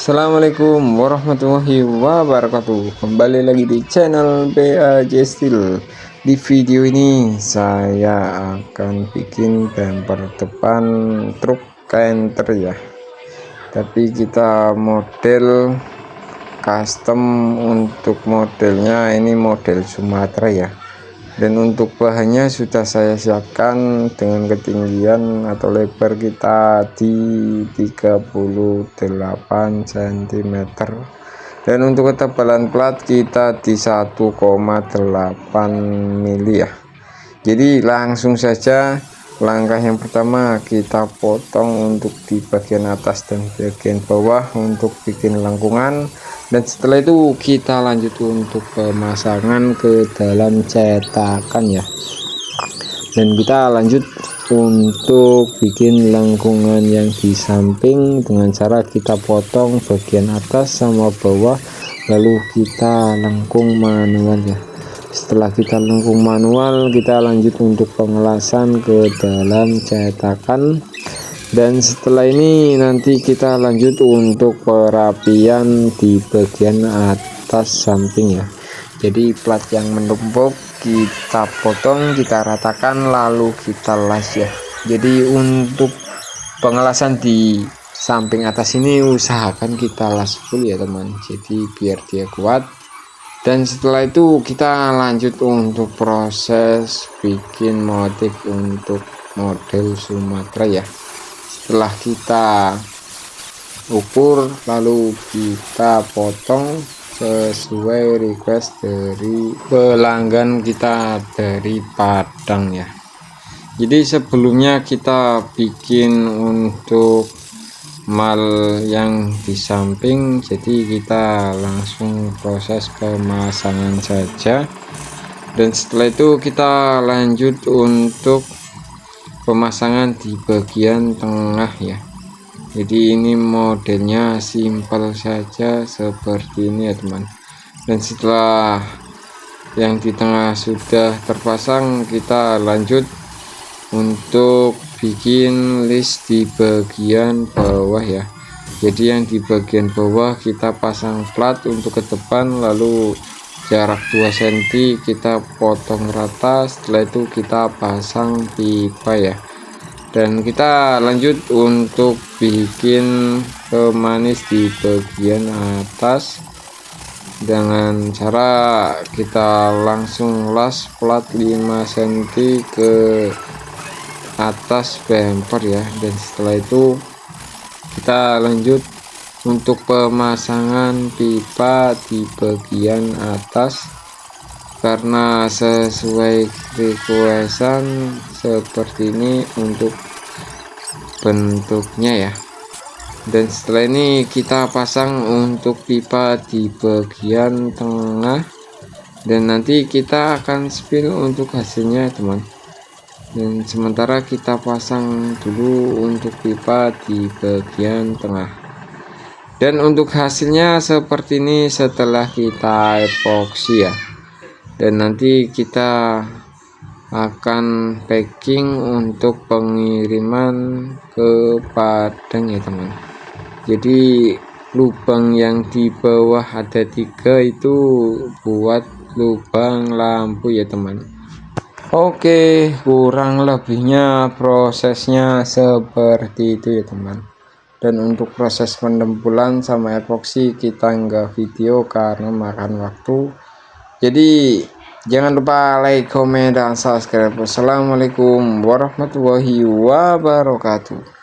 Assalamualaikum warahmatullahi wabarakatuh. Kembali lagi di channel BAJ Steel. Di video ini saya akan bikin bumper depan truk Canter ya. Tapi kita model custom, untuk modelnya ini model Sumatera ya. Dan untuk bahannya sudah saya siapkan dengan ketinggian atau lebar kita di 38 cm, dan untuk ketebalan plat kita di 1,8 mili ya. Jadi langsung saja, langkah yang pertama kita potong untuk di bagian atas dan bagian bawah untuk bikin lengkungan, dan setelah itu kita lanjut untuk pemasangan ke dalam cetakan ya. Dan kita lanjut untuk bikin lengkungan yang di samping dengan cara kita potong bagian atas sama bawah, lalu kita lengkung manual ya. Setelah kita lengkung manual, kita lanjut untuk pengelasan ke dalam cetakan, dan setelah ini nanti kita lanjut untuk perapian di bagian atas samping ya. Jadi plat yang menumpuk kita potong, kita ratakan, lalu kita las ya. Jadi untuk pengelasan di samping atas ini usahakan kita las full ya teman, jadi biar dia kuat. Dan setelah itu kita lanjut untuk proses bikin motif untuk model Sumatera ya. Setelah kita ukur, lalu kita potong sesuai request dari pelanggan kita dari Padang ya. Jadi sebelumnya kita bikin untuk mal yang di samping, jadi kita langsung proses pemasangan saja. Dan setelah itu kita lanjut untuk pemasangan di bagian tengah ya. Jadi ini modelnya simpel saja seperti ini ya teman. Dan setelah yang di tengah sudah terpasang, kita lanjut untuk bikin list di bagian bawah ya. Jadi yang di bagian bawah kita pasang plat untuk ke depan, lalu jarak 2 cm kita potong rata. Setelah itu kita pasang pipa ya. Dan kita lanjut untuk bikin pemanis di bagian atas dengan cara kita langsung las plat 5 cm ke atas bumper ya. Dan setelah itu kita lanjut untuk pemasangan pipa di bagian atas, karena sesuai requestan seperti ini untuk bentuknya ya. Dan setelah ini kita pasang untuk pipa di bagian tengah, dan nanti kita akan spill untuk hasilnya teman. Dan sementara kita pasang dulu untuk pipa di bagian tengah. Dan untuk hasilnya seperti ini setelah kita epoksi ya. Dan nanti kita akan packing untuk pengiriman ke Padang ya teman. Jadi lubang yang di bawah ada 3 itu buat lubang lampu ya teman. Oke, kurang lebihnya prosesnya seperti itu ya teman. Dan untuk proses pendempulan sama epoksi kita enggak video karena makan waktu. Jadi jangan lupa like, komen, dan subscribe. Wassalamualaikum warahmatullahi wabarakatuh.